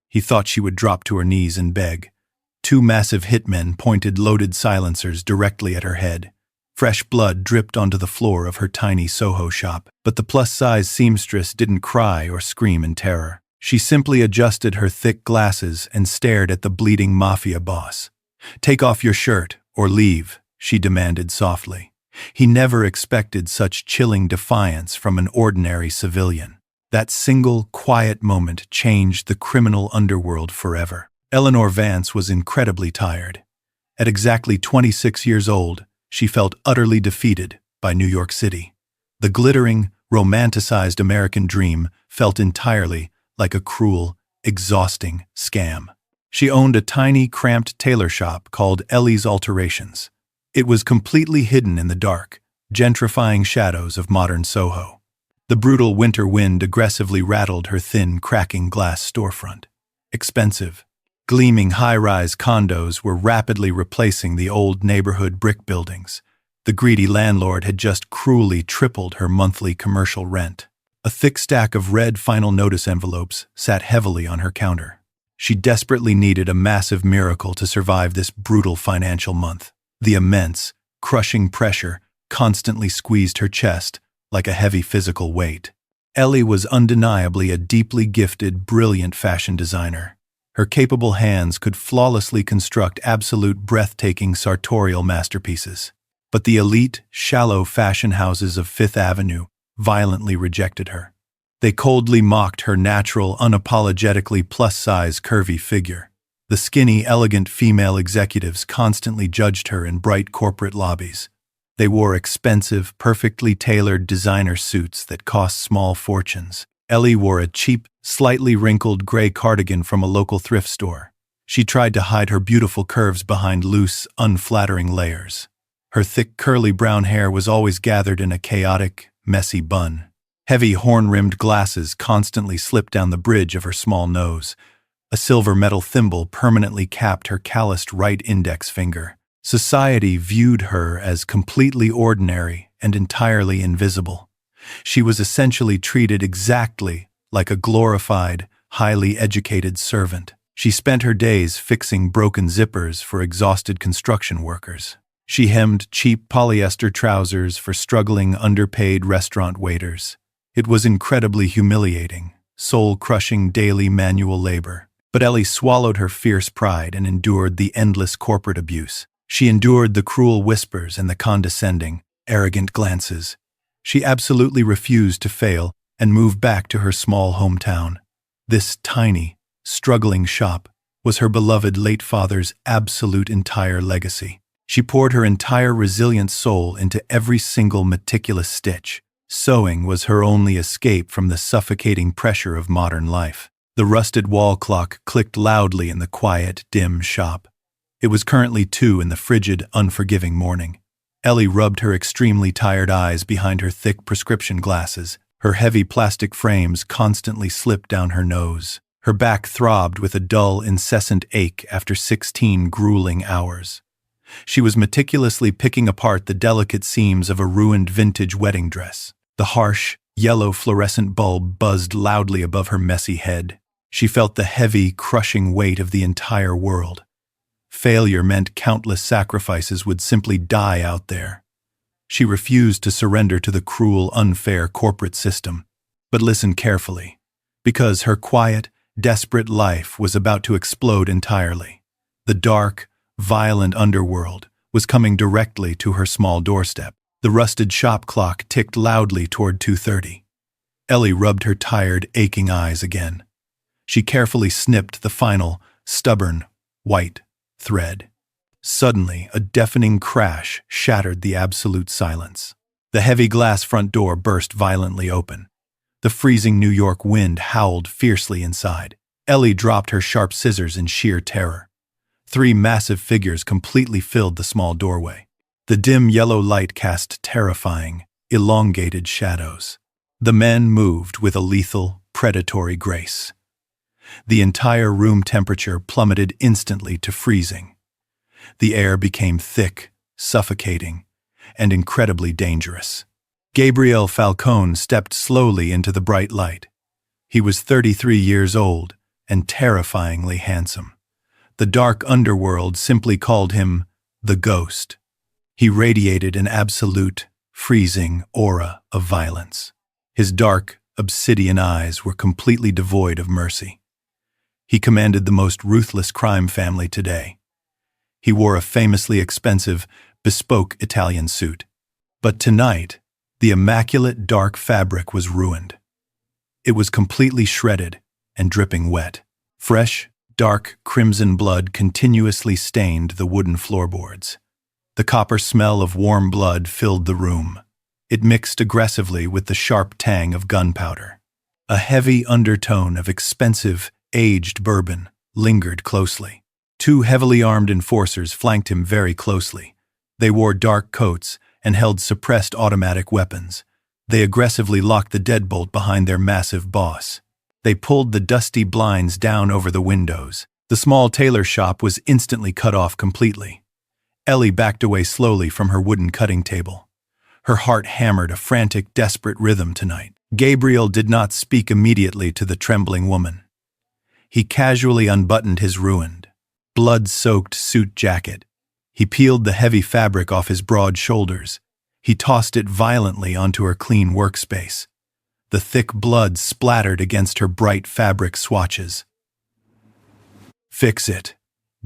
He thought she would drop to her knees and beg. Two massive hitmen pointed loaded silencers directly at her head. Fresh blood dripped onto the floor of her tiny Soho shop, but the plus-size seamstress didn't cry or scream in terror. She simply adjusted her thick glasses and stared at the bleeding Mafia boss. "Take off your shirt, or leave," she demanded softly. He never expected such chilling defiance from an ordinary civilian. That single, quiet moment changed the criminal underworld forever. Eleanor Vance was incredibly tired. At exactly 26 years old, she felt utterly defeated by New York City. The glittering, romanticized American dream felt entirely like a cruel, exhausting scam. She owned a tiny, cramped tailor shop called Ellie's Alterations. It was completely hidden in the dark, gentrifying shadows of modern Soho. The brutal winter wind aggressively rattled her thin, cracking glass storefront. Expensive, gleaming high-rise condos were rapidly replacing the old neighborhood brick buildings. The greedy landlord had just cruelly tripled her monthly commercial rent. A thick stack of red final notice envelopes sat heavily on her counter. She desperately needed a massive miracle to survive this brutal financial month. The immense, crushing pressure constantly squeezed her chest like a heavy physical weight. Ellie was undeniably a deeply gifted, brilliant fashion designer. Her capable hands could flawlessly construct absolute breathtaking sartorial masterpieces. But the elite, shallow fashion houses of Fifth Avenue violently rejected her. They coldly mocked her natural, unapologetically plus-size, curvy figure. The skinny, elegant female executives constantly judged her in bright corporate lobbies. They wore expensive, perfectly tailored designer suits that cost small fortunes. Ellie wore a cheap, slightly wrinkled gray cardigan from a local thrift store. She tried to hide her beautiful curves behind loose, unflattering layers. Her thick, curly brown hair was always gathered in a chaotic, messy bun. Heavy horn-rimmed glasses constantly slipped down the bridge of her small nose. A silver metal thimble permanently capped her calloused right index finger. Society viewed her as completely ordinary and entirely invisible. She was essentially treated exactly like a glorified, highly educated servant. She spent her days fixing broken zippers for exhausted construction workers. She hemmed cheap polyester trousers for struggling, underpaid restaurant waiters. It was incredibly humiliating, soul-crushing daily manual labor. But Ellie swallowed her fierce pride and endured the endless corporate abuse. She endured the cruel whispers and the condescending, arrogant glances. She absolutely refused to fail and moved back to her small hometown. This tiny, struggling shop was her beloved late father's absolute entire legacy. She poured her entire resilient soul into every single meticulous stitch. Sewing was her only escape from the suffocating pressure of modern life. The rusted wall clock clicked loudly in the quiet, dim shop. It was currently 2 in the frigid, unforgiving morning. Ellie rubbed her extremely tired eyes behind her thick prescription glasses. Her heavy plastic frames constantly slipped down her nose. Her back throbbed with a dull, incessant ache after 16 grueling hours. She was meticulously picking apart the delicate seams of a ruined vintage wedding dress. The harsh, yellow fluorescent bulb buzzed loudly above her messy head. She felt the heavy, crushing weight of the entire world. Failure meant countless sacrifices would simply die out there. She refused to surrender to the cruel, unfair corporate system. But listen carefully, because her quiet, desperate life was about to explode entirely. The dark, violent underworld was coming directly to her small doorstep. The rusted shop clock ticked loudly toward 2:30. Ellie rubbed her tired, aching eyes again. She carefully snipped the final, stubborn, white thread. Suddenly, a deafening crash shattered the absolute silence. The heavy glass front door burst violently open. The freezing New York wind howled fiercely inside. Ellie dropped her sharp scissors in sheer terror. 3 massive figures completely filled the small doorway. The dim yellow light cast terrifying, elongated shadows. The men moved with a lethal, predatory grace. The entire room temperature plummeted instantly to freezing. The air became thick, suffocating, and incredibly dangerous. Gabriel Falcone stepped slowly into the bright light. He was 33 years old and terrifyingly handsome. The dark underworld simply called him the Ghost. He radiated an absolute, freezing aura of violence. His dark, obsidian eyes were completely devoid of mercy. He commanded the most ruthless crime family today. He wore a famously expensive, bespoke Italian suit. But tonight, the immaculate dark fabric was ruined. It was completely shredded and dripping wet. Fresh, dark crimson blood continuously stained the wooden floorboards. The copper smell of warm blood filled the room. It mixed aggressively with the sharp tang of gunpowder. A heavy undertone of expensive, aged bourbon lingered closely. Two heavily armed enforcers flanked him very closely. They wore dark coats and held suppressed automatic weapons. They aggressively locked the deadbolt behind their massive boss. They pulled the dusty blinds down over the windows. The small tailor shop was instantly cut off completely. Ellie backed away slowly from her wooden cutting table. Her heart hammered a frantic, desperate rhythm tonight. Gabriel did not speak immediately to the trembling woman. He casually unbuttoned his ruined, blood-soaked suit jacket. He peeled the heavy fabric off his broad shoulders. He tossed it violently onto her clean workspace. The thick blood splattered against her bright fabric swatches. "Fix it,"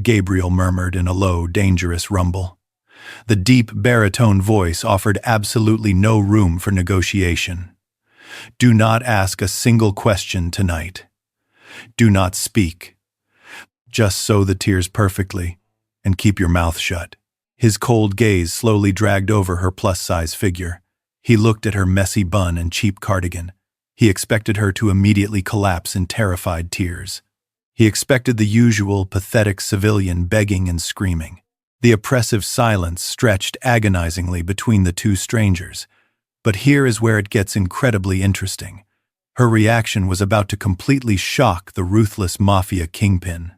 Gabriel murmured in a low, dangerous rumble. The deep, baritone voice offered absolutely no room for negotiation. "Do not ask a single question tonight. Do not speak. Just sew the tears perfectly and keep your mouth shut." His cold gaze slowly dragged over her plus-size figure. He looked at her messy bun and cheap cardigan. He expected her to immediately collapse in terrified tears. He expected the usual pathetic civilian begging and screaming. The oppressive silence stretched agonizingly between the two strangers. But here is where it gets incredibly interesting. Her reaction was about to completely shock the ruthless Mafia kingpin.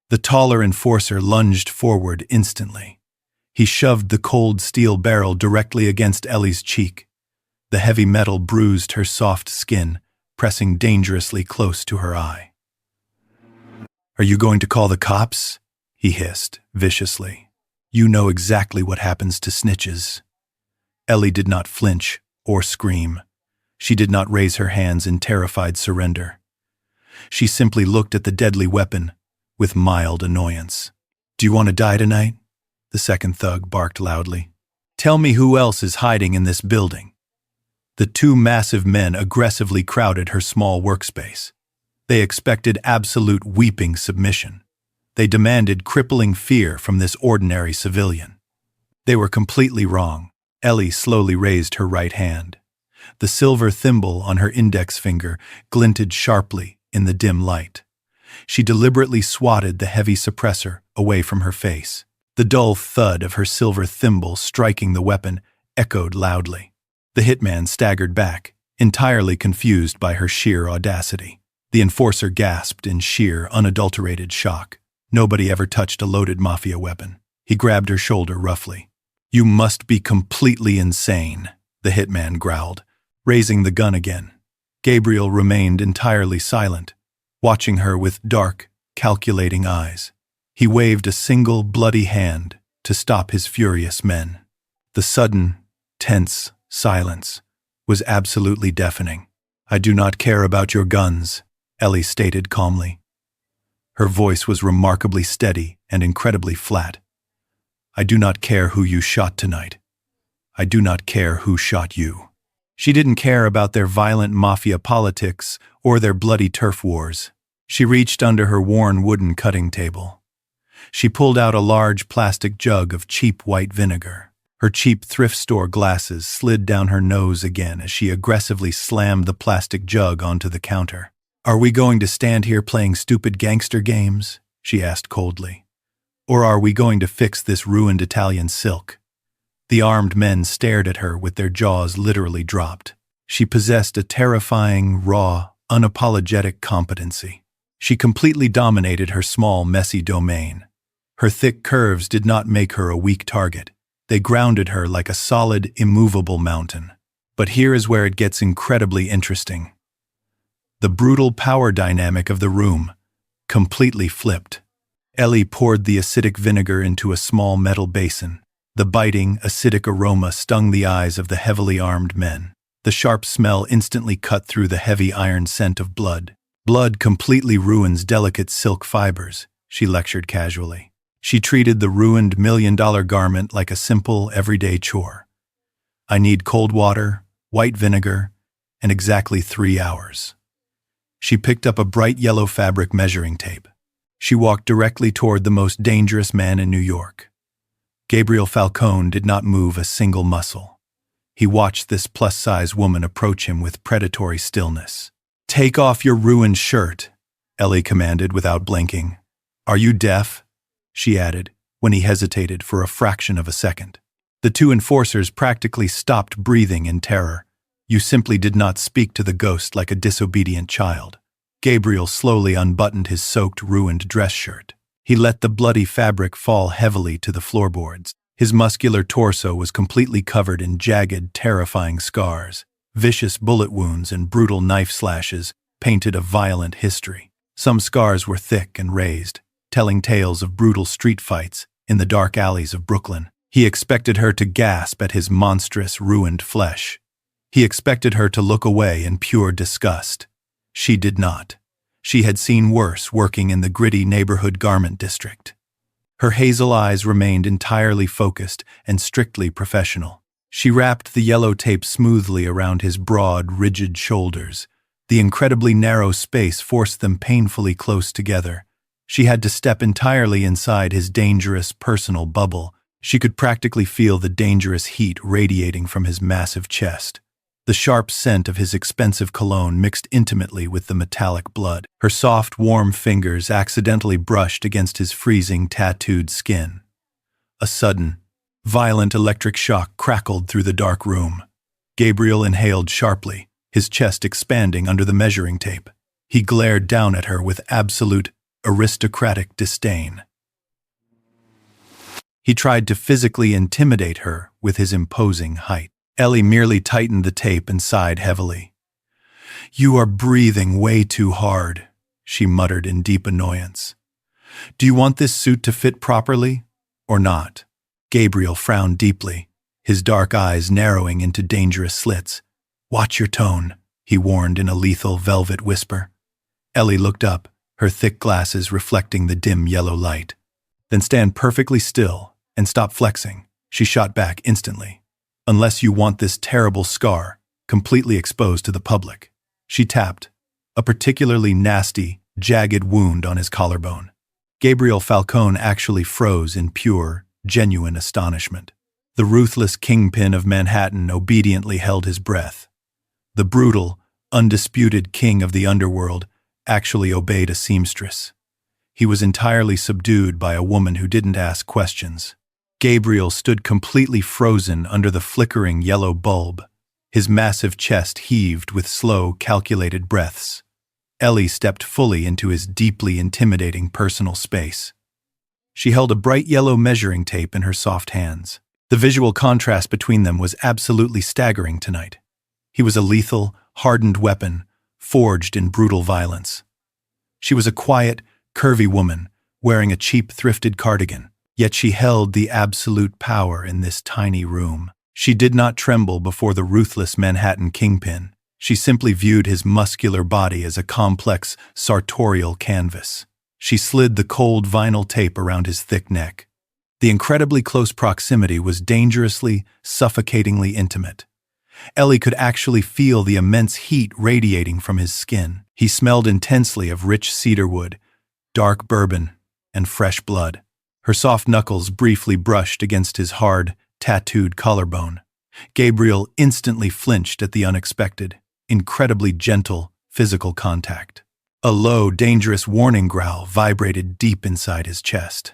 The taller enforcer lunged forward instantly. He shoved the cold steel barrel directly against Ellie's cheek. The heavy metal bruised her soft skin, pressing dangerously close to her eye. "Are you going to call the cops?" he hissed, viciously. "You know exactly what happens to snitches." Ellie did not flinch or scream. She did not raise her hands in terrified surrender. She simply looked at the deadly weapon with mild annoyance. "Do you want to die tonight?" the second thug barked loudly. "Tell me who else is hiding in this building." The two massive men aggressively crowded her small workspace. They expected absolute weeping submission. They demanded crippling fear from this ordinary civilian. They were completely wrong. Ellie slowly raised her right hand. The silver thimble on her index finger glinted sharply in the dim light. She deliberately swatted the heavy suppressor away from her face. The dull thud of her silver thimble striking the weapon echoed loudly. The hitman staggered back, entirely confused by her sheer audacity. The enforcer gasped in sheer, unadulterated shock. Nobody ever touched a loaded Mafia weapon. He grabbed her shoulder roughly. "You must be completely insane," the hitman growled, raising the gun again. Gabriel remained entirely silent, watching her with dark, calculating eyes. He waved a single bloody hand to stop his furious men. The sudden, tense silence was absolutely deafening. "I do not care about your guns," Ellie stated calmly. Her voice was remarkably steady and incredibly flat. "I do not care who you shot tonight. I do not care who shot you." She didn't care about their violent Mafia politics or their bloody turf wars. She reached under her worn wooden cutting table. She pulled out a large plastic jug of cheap white vinegar. Her cheap thrift store glasses slid down her nose again as she aggressively slammed the plastic jug onto the counter. "Are we going to stand here playing stupid gangster games?" she asked coldly. "Or are we going to fix this ruined Italian silk?" The armed men stared at her with their jaws literally dropped. She possessed a terrifying, raw, unapologetic competency. She completely dominated her small, messy domain. Her thick curves did not make her a weak target. They grounded her like a solid, immovable mountain. But here is where it gets incredibly interesting. The brutal power dynamic of the room, completely flipped. Ellie poured the acidic vinegar into a small metal basin. The biting, acidic aroma stung the eyes of the heavily armed men. The sharp smell instantly cut through the heavy iron scent of blood. Blood completely ruins delicate silk fibers, she lectured casually. She treated the ruined $1 million garment like a simple, everyday chore. I need cold water, white vinegar, and exactly 3 hours. She picked up a bright yellow fabric measuring tape. She walked directly toward the most dangerous man in New York. Gabriel Falcone did not move a single muscle. He watched this plus-size woman approach him with predatory stillness. "Take off your ruined shirt," Ellie commanded without blinking. "Are you deaf?" she added, when he hesitated for a fraction of a second. The two enforcers practically stopped breathing in terror. "You simply did not speak to the ghost like a disobedient child." Gabriel slowly unbuttoned his soaked, ruined dress shirt. He let the bloody fabric fall heavily to the floorboards. His muscular torso was completely covered in jagged, terrifying scars. Vicious bullet wounds and brutal knife slashes painted a violent history. Some scars were thick and raised, telling tales of brutal street fights in the dark alleys of Brooklyn. He expected her to gasp at his monstrous, ruined flesh. He expected her to look away in pure disgust. She did not. She had seen worse working in the gritty neighborhood garment district. Her hazel eyes remained entirely focused and strictly professional. She wrapped the yellow tape smoothly around his broad, rigid shoulders. The incredibly narrow space forced them painfully close together. She had to step entirely inside his dangerous personal bubble. She could practically feel the dangerous heat radiating from his massive chest. The sharp scent of his expensive cologne mixed intimately with the metallic blood. Her soft, warm fingers accidentally brushed against his freezing, tattooed skin. A sudden, violent electric shock crackled through the dark room. Gabriel inhaled sharply, his chest expanding under the measuring tape. He glared down at her with absolute, aristocratic disdain. He tried to physically intimidate her with his imposing height. Ellie merely tightened the tape and sighed heavily. "You are breathing way too hard," she muttered in deep annoyance. "Do you want this suit to fit properly, or not?" Gabriel frowned deeply, his dark eyes narrowing into dangerous slits. "Watch your tone," he warned in a lethal velvet whisper. Ellie looked up, her thick glasses reflecting the dim yellow light. "Then stand perfectly still and stop flexing," she shot back instantly. "Unless you want this terrible scar completely exposed to the public." She tapped, a particularly nasty, jagged wound on his collarbone. Gabriel Falcone actually froze in pure, genuine astonishment. The ruthless kingpin of Manhattan obediently held his breath. The brutal, undisputed king of the underworld actually obeyed a seamstress. He was entirely subdued by a woman who didn't ask questions. Gabriel stood completely frozen under the flickering yellow bulb. His massive chest heaved with slow, calculated breaths. Ellie stepped fully into his deeply intimidating personal space. She held a bright yellow measuring tape in her soft hands. The visual contrast between them was absolutely staggering tonight. He was a lethal, hardened weapon, forged in brutal violence. She was a quiet, curvy woman, wearing a cheap, thrifted cardigan. Yet she held the absolute power in this tiny room. She did not tremble before the ruthless Manhattan kingpin. She simply viewed his muscular body as a complex, sartorial canvas. She slid the cold vinyl tape around his thick neck. The incredibly close proximity was dangerously, suffocatingly intimate. Ellie could actually feel the immense heat radiating from his skin. He smelled intensely of rich cedarwood, dark bourbon, and fresh blood. Her soft knuckles briefly brushed against his hard, tattooed collarbone. Gabriel instantly flinched at the unexpected, incredibly gentle, physical contact. A low, dangerous warning growl vibrated deep inside his chest.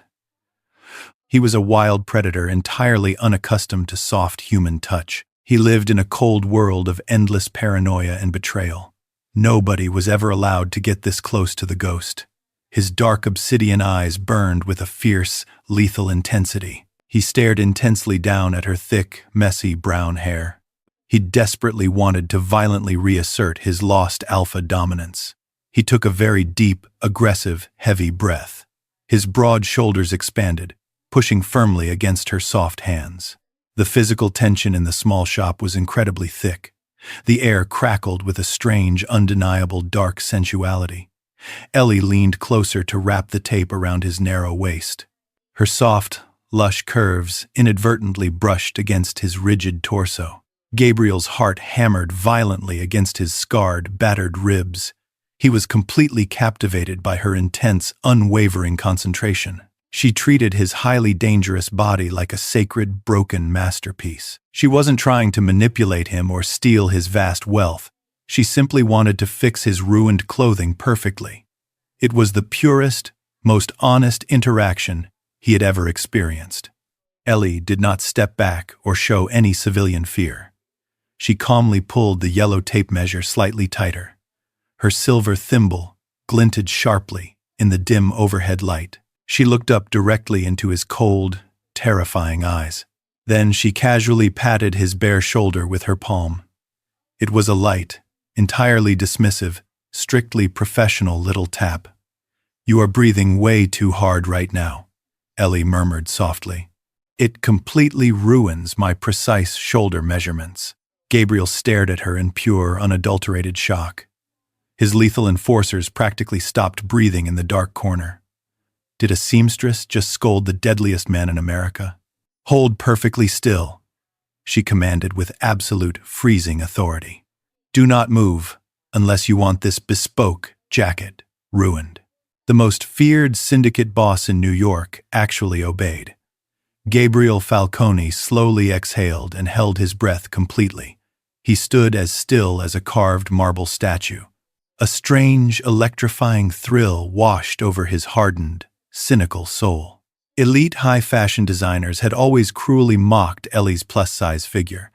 He was a wild predator entirely unaccustomed to soft human touch. He lived in a cold world of endless paranoia and betrayal. Nobody was ever allowed to get this close to the ghost. His dark obsidian eyes burned with a fierce, lethal intensity. He stared intensely down at her thick, messy brown hair. He desperately wanted to violently reassert his lost alpha dominance. He took a very deep, aggressive, heavy breath. His broad shoulders expanded, pushing firmly against her soft hands. The physical tension in the small shop was incredibly thick. The air crackled with a strange, undeniable dark sensuality. Ellie leaned closer to wrap the tape around his narrow waist. Her soft, lush curves inadvertently brushed against his rigid torso. Gabriel's heart hammered violently against his scarred, battered ribs. He was completely captivated by her intense, unwavering concentration. She treated his highly dangerous body like a sacred, broken masterpiece. She wasn't trying to manipulate him or steal his vast wealth. She simply wanted to fix his ruined clothing perfectly. It was the purest, most honest interaction he had ever experienced. Ellie did not step back or show any civilian fear. She calmly pulled the yellow tape measure slightly tighter. Her silver thimble glinted sharply in the dim overhead light. She looked up directly into his cold, terrifying eyes. Then she casually patted his bare shoulder with her palm. It was a light, entirely dismissive, strictly professional little tap. "You are breathing way too hard right now," Ellie murmured softly. "It completely ruins my precise shoulder measurements." Gabriel stared at her in pure, unadulterated shock. His lethal enforcers practically stopped breathing in the dark corner. Did a seamstress just scold the deadliest man in America? "Hold perfectly still," she commanded with absolute, freezing authority. "Do not move unless you want this bespoke jacket ruined." The most feared syndicate boss in New York actually obeyed. Gabriel Falcone slowly exhaled and held his breath completely. He stood as still as a carved marble statue. A strange, electrifying thrill washed over his hardened, cynical soul. Elite high-fashion designers had always cruelly mocked Ellie's plus-size figure.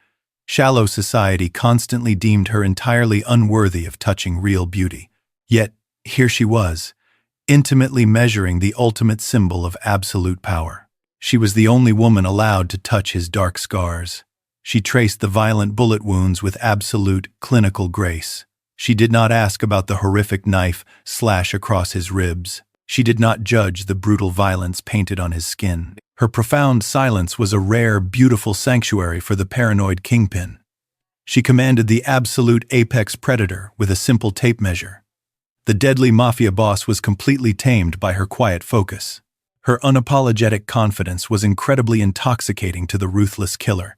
Shallow society constantly deemed her entirely unworthy of touching real beauty. Yet, here she was, intimately measuring the ultimate symbol of absolute power. She was the only woman allowed to touch his dark scars. She traced the violent bullet wounds with absolute, clinical grace. She did not ask about the horrific knife slash across his ribs. She did not judge the brutal violence painted on his skin. Her profound silence was a rare, beautiful sanctuary for the paranoid kingpin. She commanded the absolute apex predator with a simple tape measure. The deadly Mafia boss was completely tamed by her quiet focus. Her unapologetic confidence was incredibly intoxicating to the ruthless killer.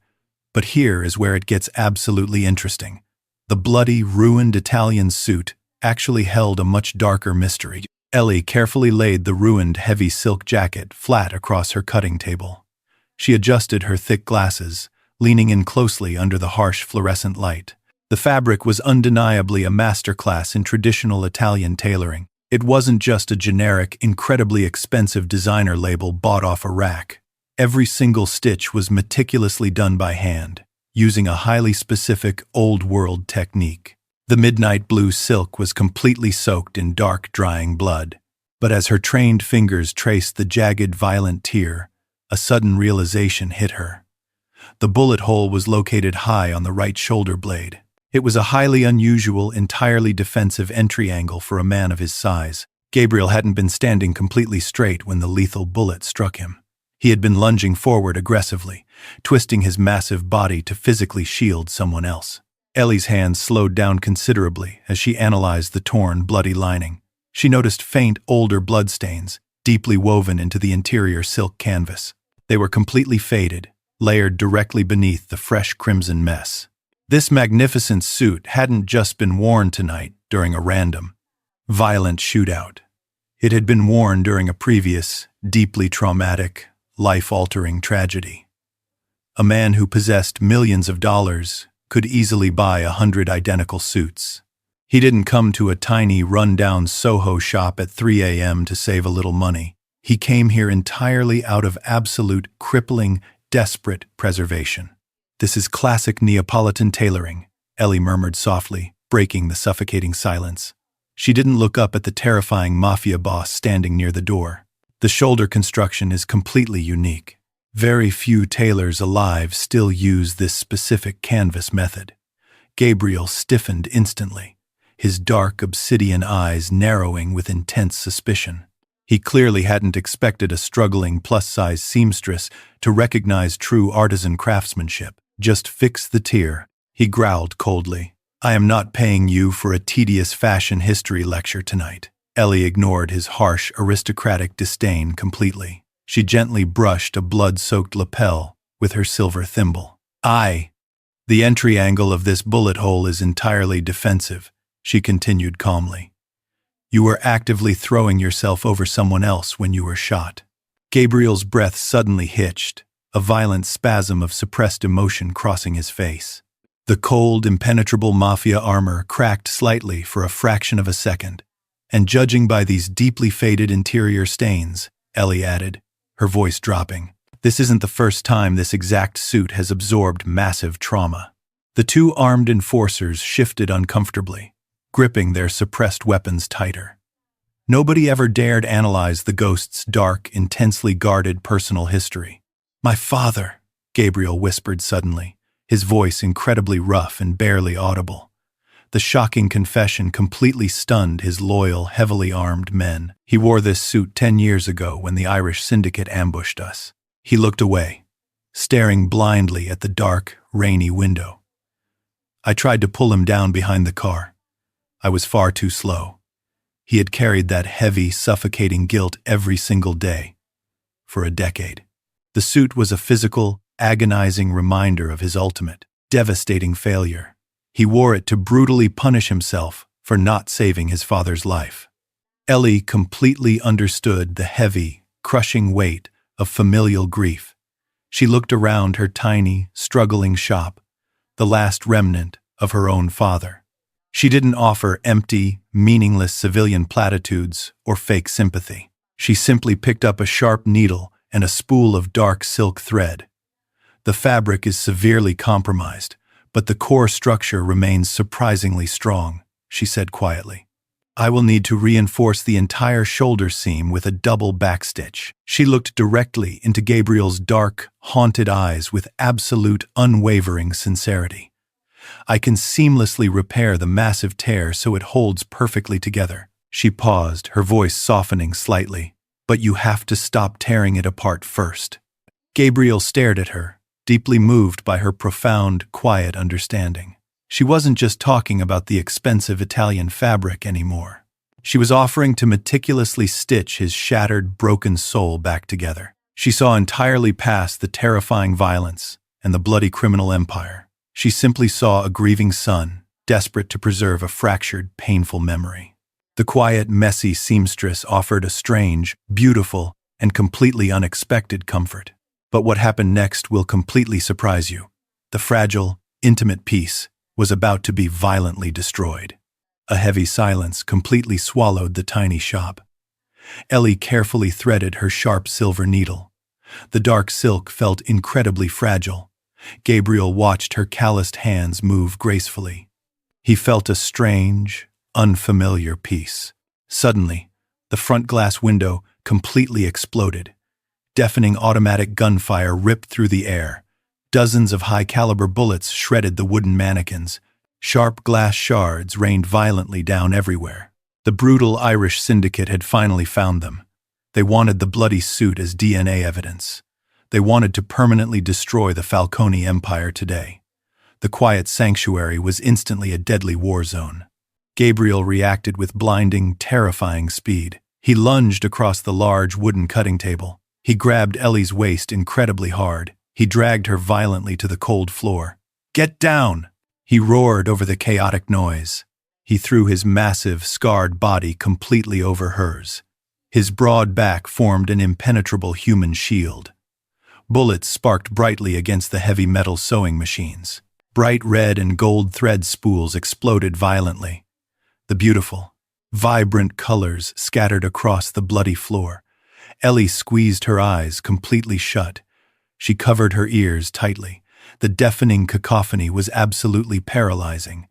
But here is where it gets absolutely interesting. The bloody, ruined Italian suit actually held a much darker mystery. Ellie carefully laid the ruined, heavy silk jacket flat across her cutting table. She adjusted her thick glasses, leaning in closely under the harsh fluorescent light. The fabric was undeniably a masterclass in traditional Italian tailoring. It wasn't just a generic, incredibly expensive designer label bought off a rack. Every single stitch was meticulously done by hand, using a highly specific, old-world technique. The midnight blue silk was completely soaked in dark, drying blood. But as her trained fingers traced the jagged, violent tear, a sudden realization hit her. The bullet hole was located high on the right shoulder blade. It was a highly unusual, entirely defensive entry angle for a man of his size. Gabriel hadn't been standing completely straight when the lethal bullet struck him. He had been lunging forward aggressively, twisting his massive body to physically shield someone else. Ellie's hands slowed down considerably as she analyzed the torn, bloody lining. She noticed faint, older bloodstains, deeply woven into the interior silk canvas. They were completely faded, layered directly beneath the fresh crimson mess. This magnificent suit hadn't just been worn tonight during a random, violent shootout. It had been worn during a previous, deeply traumatic, life-altering tragedy. A man who possessed millions of dollars could easily buy 100 identical suits. He didn't come to a tiny, run-down Soho shop at 3 a.m. to save a little money. He came here entirely out of absolute, crippling, desperate preservation. "This is classic Neapolitan tailoring," Ellie murmured softly, breaking the suffocating silence. She didn't look up at the terrifying Mafia boss standing near the door. "The shoulder construction is completely unique. Very few tailors alive still use this specific canvas method." Gabriel stiffened instantly. his dark obsidian eyes narrowing with intense suspicion. He clearly hadn't expected a struggling plus-size seamstress to recognize true artisan craftsmanship. "Just fix the tier," he growled coldly. "I am not paying you for a tedious fashion history lecture tonight." Ellie ignored his harsh, aristocratic disdain completely. She gently brushed a blood-soaked lapel with her silver thimble. The entry angle of this bullet hole is entirely defensive," she continued calmly. "You were actively throwing yourself over someone else when you were shot." Gabriel's breath suddenly hitched, a violent spasm of suppressed emotion crossing his face. The cold, impenetrable Mafia armor cracked slightly for a fraction of a second, and judging by these deeply faded interior stains, Ellie added, her voice dropping, "This isn't the first time this exact suit has absorbed massive trauma." The two armed enforcers shifted uncomfortably, gripping their suppressed weapons tighter. Nobody ever dared analyze the ghost's dark, intensely guarded personal history. "My father," Gabriel whispered suddenly, his voice incredibly rough and barely audible. The shocking confession completely stunned his loyal, heavily armed men. "He wore this suit 10 years ago when the Irish syndicate ambushed us." He looked away, staring blindly at the dark, rainy window. "I tried to pull him down behind the car. I was far too slow." He had carried that heavy, suffocating guilt every single day, for a decade. The suit was a physical, agonizing reminder of his ultimate, devastating failure. He wore it to brutally punish himself for not saving his father's life. Ellie completely understood the heavy, crushing weight of familial grief. She looked around her tiny, struggling shop, the last remnant of her own father. She didn't offer empty, meaningless civilian platitudes or fake sympathy. She simply picked up a sharp needle and a spool of dark silk thread. "The fabric is severely compromised, but the core structure remains surprisingly strong," she said quietly. "I will need to reinforce the entire shoulder seam with a double backstitch." She looked directly into Gabriel's dark, haunted eyes with absolute, unwavering sincerity. "I can seamlessly repair the massive tear so it holds perfectly together." She paused, her voice softening slightly. "But you have to stop tearing it apart first." Gabriel stared at her, deeply moved by her profound, quiet understanding. She wasn't just talking about the expensive Italian fabric anymore. She was offering to meticulously stitch his shattered, broken soul back together. She saw entirely past the terrifying violence and the bloody criminal empire. She simply saw a grieving son, desperate to preserve a fractured, painful memory. The quiet, messy seamstress offered a strange, beautiful, and completely unexpected comfort. But what happened next will completely surprise you. The fragile, intimate piece was about to be violently destroyed. A heavy silence completely swallowed the tiny shop. Ellie carefully threaded her sharp silver needle. The dark silk felt incredibly fragile. Gabriel watched her calloused hands move gracefully. He felt a strange, unfamiliar peace. Suddenly, the front glass window completely exploded. Deafening automatic gunfire ripped through the air. Dozens of high-caliber bullets shredded the wooden mannequins. Sharp glass shards rained violently down everywhere. The brutal Irish syndicate had finally found them. They wanted the bloody suit as DNA evidence. They wanted to permanently destroy the Falcone Empire today. The quiet sanctuary was instantly a deadly war zone. Gabriel reacted with blinding, terrifying speed. He lunged across the large wooden cutting table. He grabbed Ellie's waist incredibly hard. He dragged her violently to the cold floor. "Get down!" He roared over the chaotic noise. He threw his massive, scarred body completely over hers. His broad back formed an impenetrable human shield. Bullets sparked brightly against the heavy metal sewing machines. Bright red and gold thread spools exploded violently. The beautiful, vibrant colors scattered across the bloody floor. Ellie squeezed her eyes completely shut. She covered her ears tightly. The deafening cacophony was absolutely paralyzing.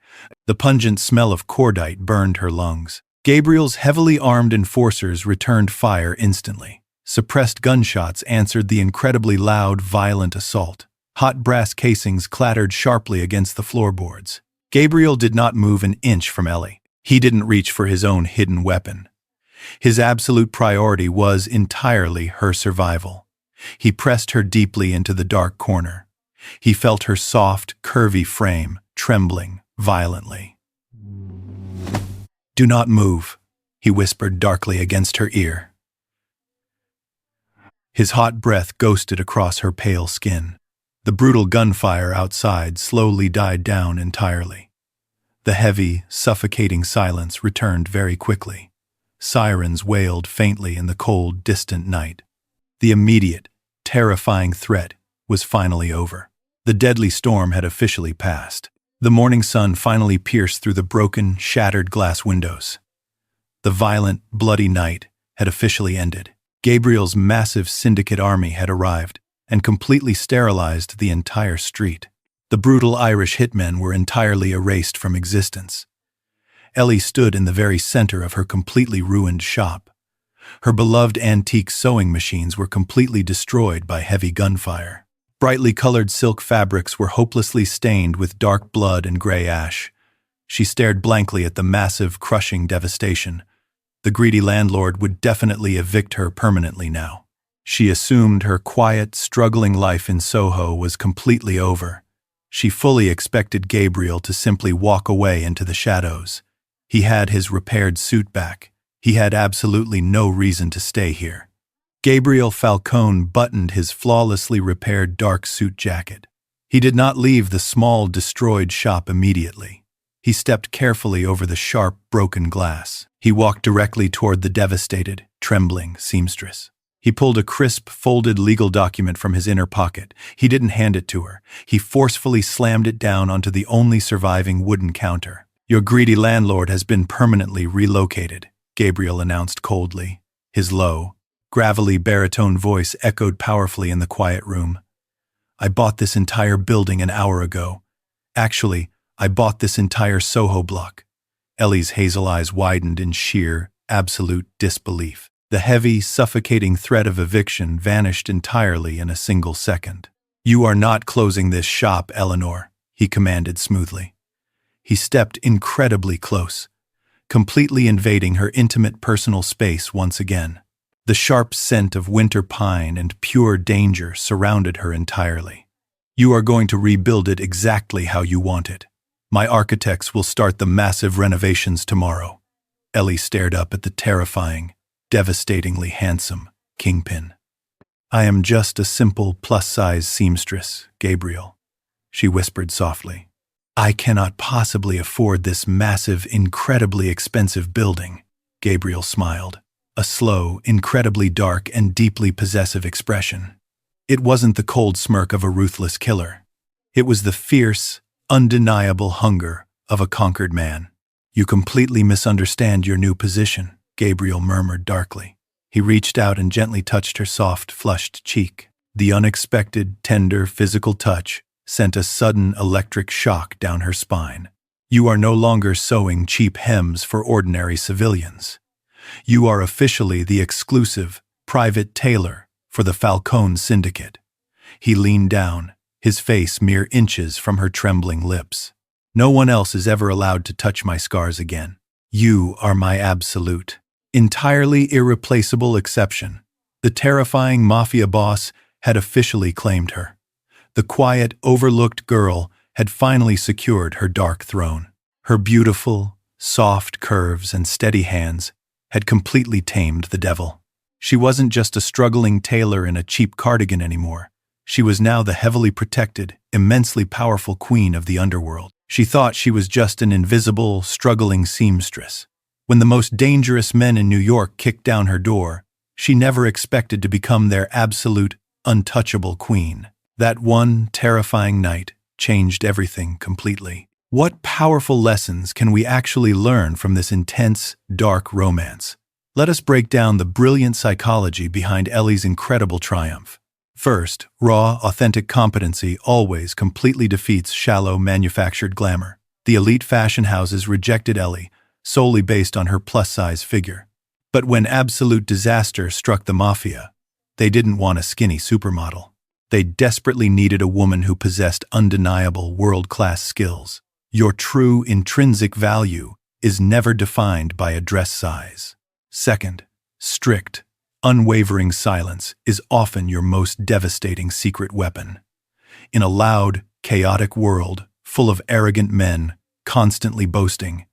The pungent smell of cordite burned her lungs. Gabriel's heavily armed enforcers returned fire instantly. Suppressed gunshots answered the incredibly loud, violent assault. Hot brass casings clattered sharply against the floorboards. Gabriel did not move an inch from Ellie. He didn't reach for his own hidden weapon. His absolute priority was entirely her survival. He pressed her deeply into the dark corner. He felt her soft, curvy frame trembling violently. "Do not move," he whispered darkly against her ear. His hot breath ghosted across her pale skin. The brutal gunfire outside slowly died down entirely. The heavy, suffocating silence returned very quickly. Sirens wailed faintly in the cold, distant night. The immediate, terrifying threat was finally over. The deadly storm had officially passed. The morning sun finally pierced through the broken, shattered glass windows. The violent, bloody night had officially ended. Gabriel's massive syndicate army had arrived and completely sterilized the entire street. The brutal Irish hitmen were entirely erased from existence. Ellie stood in the very center of her completely ruined shop. Her beloved antique sewing machines were completely destroyed by heavy gunfire. Brightly colored silk fabrics were hopelessly stained with dark blood and gray ash. She stared blankly at the massive, crushing devastation. The greedy landlord would definitely evict her permanently now. She assumed her quiet, struggling life in Soho was completely over. She fully expected Gabriel to simply walk away into the shadows. He had his repaired suit back. He had absolutely no reason to stay here. Gabriel Falcone buttoned his flawlessly repaired dark suit jacket. He did not leave the small, destroyed shop immediately. He stepped carefully over the sharp, broken glass. He walked directly toward the devastated, trembling seamstress. He pulled a crisp, folded legal document from his inner pocket. He didn't hand it to her. He forcefully slammed it down onto the only surviving wooden counter. "Your greedy landlord has been permanently relocated," Gabriel announced coldly. His low, gravelly baritone voice echoed powerfully in the quiet room. "I bought this entire building an hour ago. Actually, I bought this entire Soho block." Ellie's hazel eyes widened in sheer, absolute disbelief. The heavy, suffocating threat of eviction vanished entirely in a single second. "You are not closing this shop, Eleanor," he commanded smoothly. He stepped incredibly close, completely invading her intimate personal space once again. The sharp scent of winter pine and pure danger surrounded her entirely. "You are going to rebuild it exactly how you want it. My architects will start the massive renovations tomorrow." Ellie stared up at the terrifying, devastatingly handsome kingpin. "I am just a simple plus-size seamstress, Gabriel," she whispered softly. "I cannot possibly afford this massive, incredibly expensive building." Gabriel smiled. A slow, incredibly dark, and deeply possessive expression. It wasn't the cold smirk of a ruthless killer. It was the fierce, undeniable hunger of a conquered man. "You completely misunderstand your new position," Gabriel murmured darkly. He reached out and gently touched her soft, flushed cheek. The unexpected, tender, physical touch sent a sudden electric shock down her spine. "You are no longer sewing cheap hems for ordinary civilians. You are officially the exclusive, private tailor for the Falcone Syndicate." He leaned down, his face mere inches from her trembling lips. "No one else is ever allowed to touch my scars again. You are my absolute, entirely irreplaceable exception." The terrifying Mafia boss had officially claimed her. The quiet, overlooked girl had finally secured her dark throne. Her beautiful, soft curves and steady hands had completely tamed the devil. She wasn't just a struggling tailor in a cheap cardigan anymore. She was now the heavily protected, immensely powerful queen of the underworld. She thought she was just an invisible, struggling seamstress. When the most dangerous men in New York kicked down her door, she never expected to become their absolute, untouchable queen. That one terrifying night changed everything completely. What powerful lessons can we actually learn from this intense, dark romance? Let us break down the brilliant psychology behind Ellie's incredible triumph. First, raw, authentic competency always completely defeats shallow, manufactured glamour. The elite fashion houses rejected Ellie solely based on her plus-size figure. But when absolute disaster struck the Mafia, they didn't want a skinny supermodel. They desperately needed a woman who possessed undeniable world-class skills. Your true intrinsic value is never defined by a dress size. Second, strict, unwavering silence is often your most devastating secret weapon. In a loud, chaotic world, full of arrogant men, constantly boasting,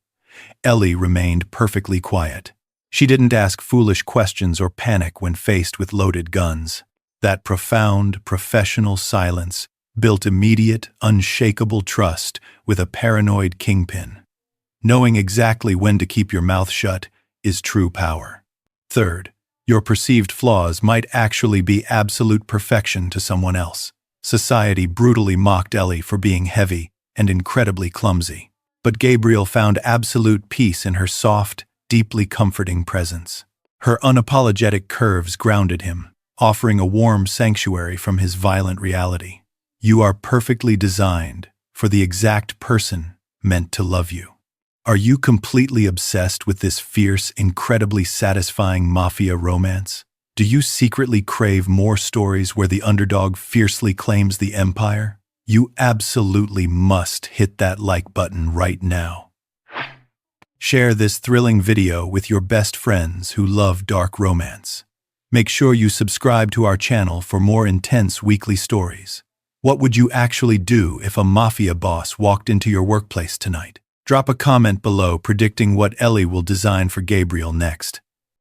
Ellie remained perfectly quiet. She didn't ask foolish questions or panic when faced with loaded guns. That profound, professional silence built immediate, unshakable trust with a paranoid kingpin. Knowing exactly when to keep your mouth shut is true power. Third, your perceived flaws might actually be absolute perfection to someone else. Society brutally mocked Ellie for being heavy and incredibly clumsy. But Gabriel found absolute peace in her soft, deeply comforting presence. Her unapologetic curves grounded him, offering a warm sanctuary from his violent reality. You are perfectly designed for the exact person meant to love you. Are you completely obsessed with this fierce, incredibly satisfying Mafia romance? Do you secretly crave more stories where the underdog fiercely claims the empire? You absolutely must hit that like button right now. Share this thrilling video with your best friends who love dark romance. Make sure you subscribe to our channel for more intense weekly stories. What would you actually do if a mafia boss walked into your workplace tonight? Drop a comment below predicting what Ellie will design for Gabriel next.